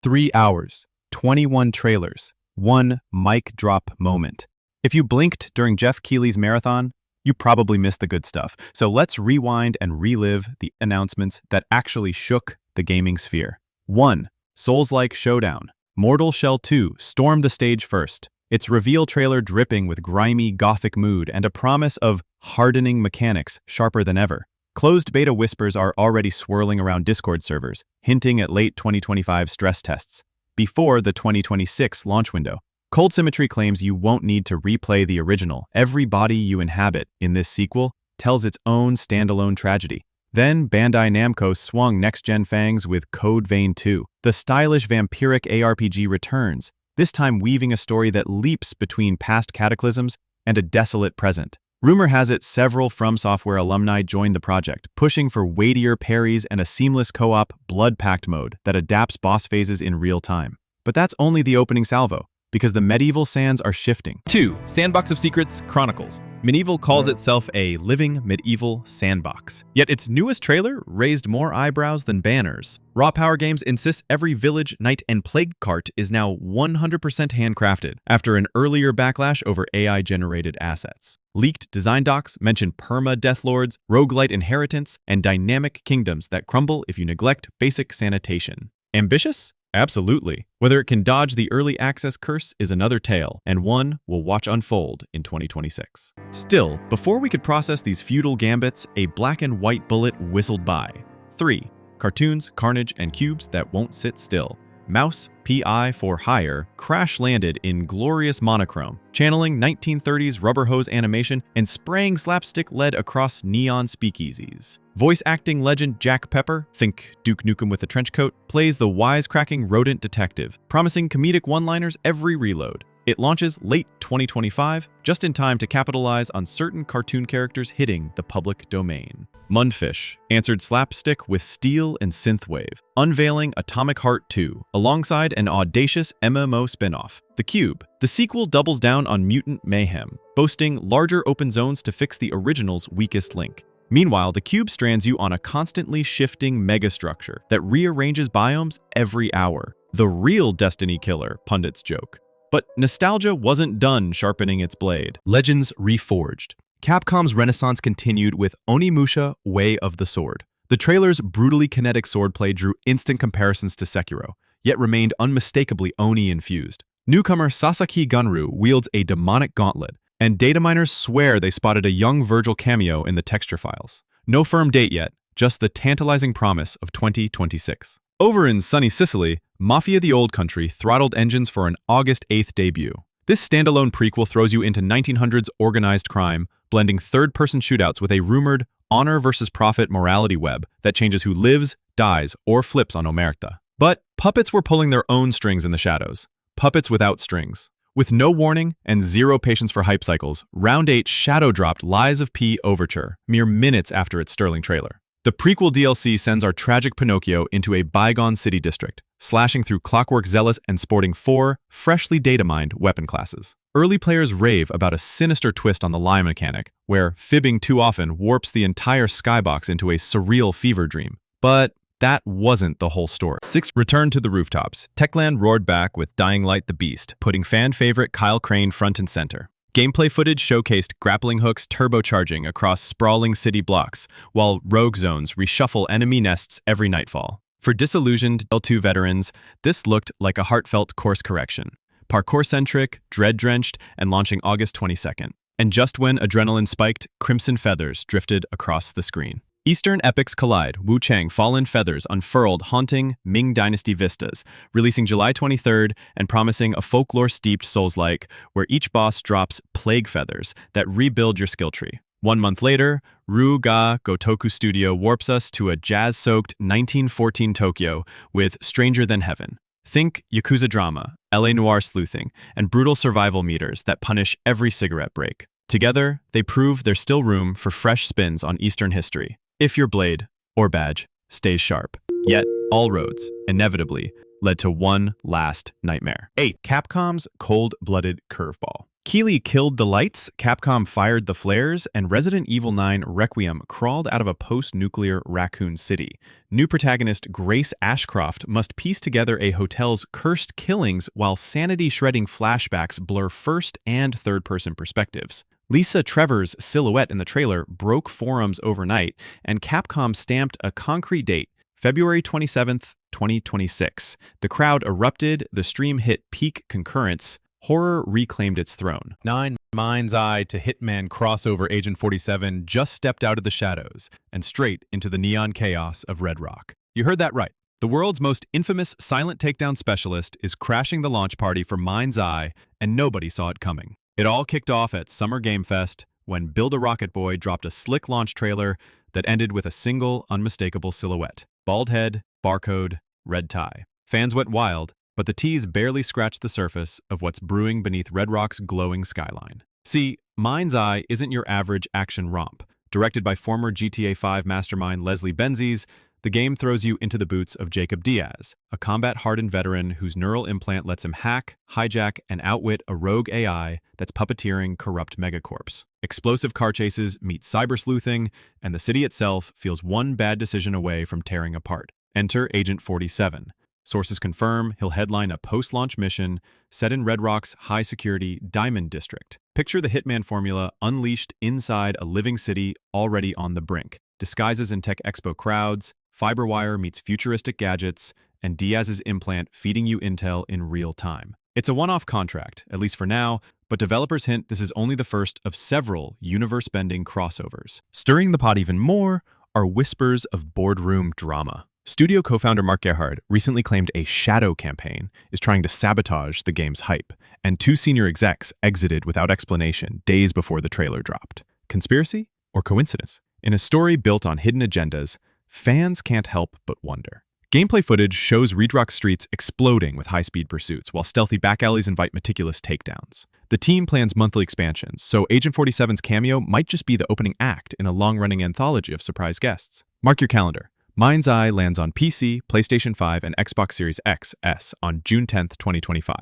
3 hours, 21 trailers, one mic drop moment. If you blinked during Geoff Keighley's marathon, you probably missed the good stuff. So let's rewind and relive the announcements that actually shook the gaming sphere. 1. Souls-like showdown. Mortal Shell 2 stormed the stage first, its reveal trailer dripping with grimy gothic mood and a promise of hardening mechanics sharper than ever. Closed beta whispers are already swirling around Discord servers, hinting at late 2025 stress tests, before the 2026 launch window. Cold Symmetry claims you won't need to replay the original. Every body you inhabit in this sequel tells its own standalone tragedy. Then Bandai Namco swung next-gen fangs with Code Vein 2. The stylish vampiric ARPG returns, this time weaving a story that leaps between past cataclysms and a desolate present. Rumor has it several From Software alumni joined the project, pushing for weightier parries and a seamless co-op Blood Pact mode that adapts boss phases in real time. But that's only the opening salvo, because the medieval sands are shifting. 2. Sandbox of Secrets Chronicles. Medieval calls itself a living medieval sandbox. Yet its newest trailer raised more eyebrows than banners. Raw Power Games insists every village, knight, and plague cart is now 100% handcrafted, after an earlier backlash over AI-generated assets. Leaked design docs mention perma-deathlords, roguelite inheritance, and dynamic kingdoms that crumble if you neglect basic sanitation. Ambitious? Absolutely. Whether it can dodge the early access curse is another tale, and one we'll watch unfold in 2026. Still, before we could process these feudal gambits, a black and white bullet whistled by. 3. Cartoons, carnage, and cubes that won't sit still. Mouse, PI for hire, crash-landed in glorious monochrome, channeling 1930s rubber hose animation and spraying slapstick lead across neon speakeasies. Voice acting legend Jack Pepper, think Duke Nukem with a trench coat, plays the wisecracking rodent detective, promising comedic one-liners every reload. It launches late 2025, just in time to capitalize on certain cartoon characters hitting the public domain. Mundfish answered slapstick with steel and synthwave, unveiling Atomic Heart 2 alongside an audacious MMO spin-off. The Cube. The sequel doubles down on mutant mayhem, boasting larger open zones to fix the original's weakest link. Meanwhile, the Cube strands you on a constantly shifting megastructure that rearranges biomes every hour. The real Destiny killer, pundits joke. But nostalgia wasn't done sharpening its blade. Legends Reforged. Capcom's renaissance continued with Onimusha: Way of the Sword. The trailer's brutally kinetic swordplay drew instant comparisons to Sekiro, yet remained unmistakably Oni-infused. Newcomer Sasaki Gunru wields a demonic gauntlet, and data miners swear they spotted a young Virgil cameo in the texture files. No firm date yet, just the tantalizing promise of 2026. Over in sunny Sicily, Mafia: The Old Country throttled engines for an August 8th debut. This standalone prequel throws you into 1900s organized crime, blending third-person shootouts with a rumored honor versus profit morality web that changes who lives, dies, or flips on Omerta. But puppets were pulling their own strings in the shadows. Puppets without strings. With no warning and zero patience for hype cycles, Round 8 shadow-dropped Lies of P Overture mere minutes after its sterling trailer. The prequel DLC sends our tragic Pinocchio into a bygone city district, slashing through clockwork zealous and sporting 4 freshly data-mined weapon classes. Early players rave about a sinister twist on the lie mechanic, where fibbing too often warps the entire skybox into a surreal fever dream. But that wasn't the whole story. 6. Return to the rooftops. Techland roared back with Dying Light the Beast, putting fan favorite Kyle Crane front and center. Gameplay footage showcased grappling hooks turbocharging across sprawling city blocks, while rogue zones reshuffle enemy nests every nightfall. For disillusioned L2 veterans, this looked like a heartfelt course correction. Parkour-centric, dread-drenched, and launching August 22nd. And just when adrenaline spiked, crimson feathers drifted across the screen. Eastern epics collide. Wu Chang Fallen Feathers unfurled haunting Ming Dynasty vistas, releasing July 23rd and promising a folklore-steeped Souls-like where each boss drops plague feathers that rebuild your skill tree. 1 month later, Ru-Ga Gotoku Studio warps us to a jazz-soaked 1914 Tokyo with Stranger Than Heaven. Think Yakuza drama, LA noir sleuthing, and brutal survival meters that punish every cigarette break. Together, they prove there's still room for fresh spins on Eastern history, if your blade, or badge, stays sharp. Yet, all roads, inevitably, led to one last nightmare. 8. Capcom's cold-blooded curveball. Keighley killed the lights, Capcom fired the flares, and Resident Evil 9 Requiem crawled out of a post-nuclear Raccoon City. New protagonist Grace Ashcroft must piece together a hotel's cursed killings while sanity-shredding flashbacks blur first- and third-person perspectives. Lisa Trevor's silhouette in the trailer broke forums overnight, and Capcom stamped a concrete date, February 27th, 2026. The crowd erupted, the stream hit peak concurrence, horror reclaimed its throne. 9 Mind's Eye to Hitman crossover Agent 47 just stepped out of the shadows and straight into the neon chaos of Red Rock. You heard that right. The world's most infamous silent takedown specialist is crashing the launch party for Mind's Eye, and nobody saw it coming. It all kicked off at Summer Game Fest when Build-A-Rocket Boy dropped a slick launch trailer that ended with a single, unmistakable silhouette. Bald head, barcode, red tie. Fans went wild, but the tease barely scratched the surface of what's brewing beneath Red Rock's glowing skyline. See, Mind's Eye isn't your average action romp. Directed by former GTA 5 mastermind Leslie Benzies, the game throws you into the boots of Jacob Diaz, a combat-hardened veteran whose neural implant lets him hack, hijack, and outwit a rogue AI that's puppeteering corrupt megacorps. Explosive car chases meet cyber-sleuthing, and the city itself feels one bad decision away from tearing apart. Enter Agent 47. Sources confirm he'll headline a post-launch mission set in Red Rock's high-security Diamond District. Picture the Hitman formula unleashed inside a living city already on the brink. Disguises in Tech Expo crowds, fiberwire meets futuristic gadgets, and Diaz's implant feeding you intel in real time. It's a one-off contract, at least for now, but developers hint this is only the first of several universe-bending crossovers. Stirring the pot even more are whispers of boardroom drama. Studio co-founder Mark Gerhard recently claimed a shadow campaign is trying to sabotage the game's hype, and 2 senior execs exited without explanation days before the trailer dropped. Conspiracy or coincidence? In a story built on hidden agendas, fans can't help but wonder. Gameplay footage shows Red Rock streets exploding with high-speed pursuits, while stealthy back alleys invite meticulous takedowns. The team plans monthly expansions, so Agent 47's cameo might just be the opening act in a long-running anthology of surprise guests. Mark your calendar. Mind's Eye lands on PC, PlayStation 5, and Xbox Series X S on June 10th, 2025,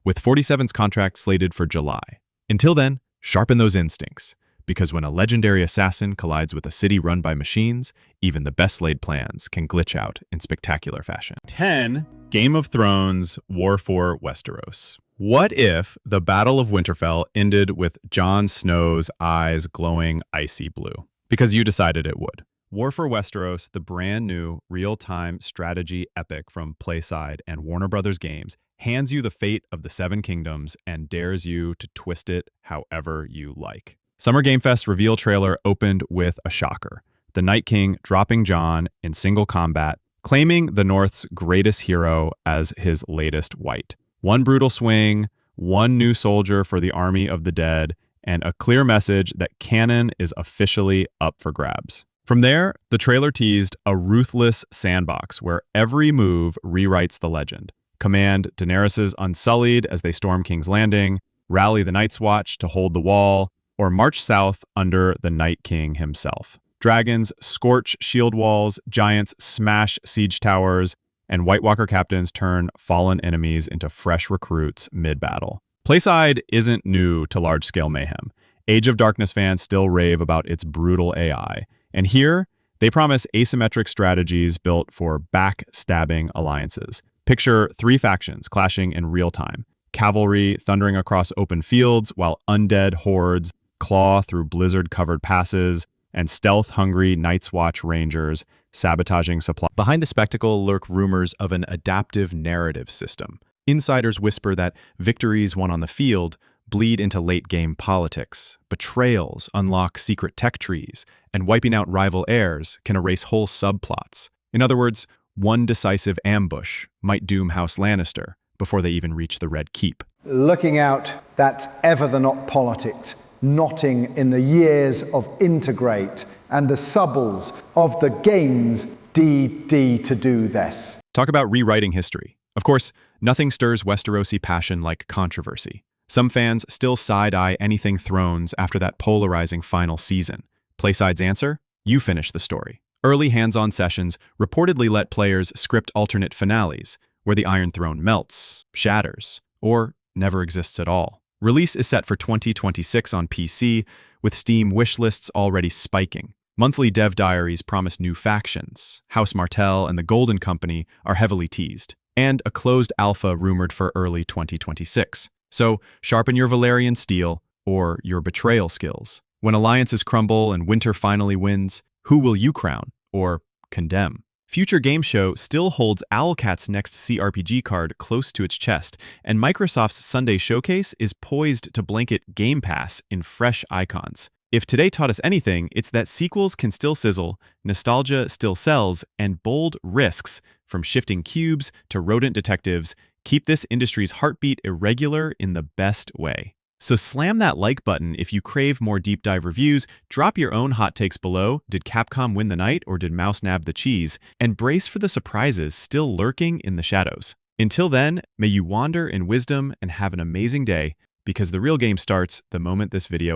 with 47's contract slated for July. Until then, sharpen those instincts, because when a legendary assassin collides with a city run by machines, even the best-laid plans can glitch out in spectacular fashion. 10. Game of Thrones War for Westeros. What if the Battle of Winterfell ended with Jon Snow's eyes glowing icy blue? Because you decided it would. War for Westeros, the brand new real-time strategy epic from Playside and Warner Bros. Games, hands you the fate of the Seven Kingdoms and dares you to twist it however you like. Summer Game Fest reveal trailer opened with a shocker. The Night King dropping Jon in single combat, claiming the North's greatest hero as his latest white. One brutal swing, one new soldier for the army of the dead, and a clear message that canon is officially up for grabs. From there, the trailer teased a ruthless sandbox where every move rewrites the legend. Command Daenerys' Unsullied as they storm King's Landing, rally the Night's Watch to hold the wall, or march south under the Night King himself. Dragons scorch shield walls, giants smash siege towers, and White Walker captains turn fallen enemies into fresh recruits mid-battle. Playside isn't new to large-scale mayhem. Age of Darkness fans still rave about its brutal AI. And here, they promise asymmetric strategies built for backstabbing alliances. Picture 3 factions clashing in real time. Cavalry thundering across open fields, while undead hordes claw through blizzard-covered passes, and stealth-hungry Night's Watch rangers sabotaging supply. Behind the spectacle lurk rumors of an adaptive narrative system. Insiders whisper that victories won on the field bleed into late-game politics. Betrayals unlock secret tech trees, and wiping out rival heirs can erase whole subplots. In other words, one decisive ambush might doom House Lannister before they even reach the Red Keep. Looking out that ever the not politics, knotting in the years of integrate and the subbles of the games DD to do this. Talk about rewriting history. Of course, nothing stirs Westerosi passion like controversy. Some fans still side-eye anything Thrones after that polarizing final season. Playside's answer? You finish the story. Early hands-on sessions reportedly let players script alternate finales, where the Iron Throne melts, shatters, or never exists at all. Release is set for 2026 on PC, with Steam wishlists already spiking. Monthly dev diaries promise new factions. House Martell and the Golden Company are heavily teased, and a closed alpha rumored for early 2026. So, sharpen your Valerian steel or your betrayal skills. When alliances crumble and winter finally wins, who will you crown or condemn? Future Game Show still holds Owlcat's next CRPG card close to its chest, and Microsoft's Sunday Showcase is poised to blanket Game Pass in fresh icons. If today taught us anything, it's that sequels can still sizzle, nostalgia still sells, and bold risks, from shifting cubes to rodent detectives, keep this industry's heartbeat irregular in the best way. So slam that like button if you crave more deep dive reviews, drop your own hot takes below. Did Capcom win the night or did Mouse nab the cheese? And brace for the surprises still lurking in the shadows. Until then, may you wander in wisdom and have an amazing day, because the real game starts the moment this video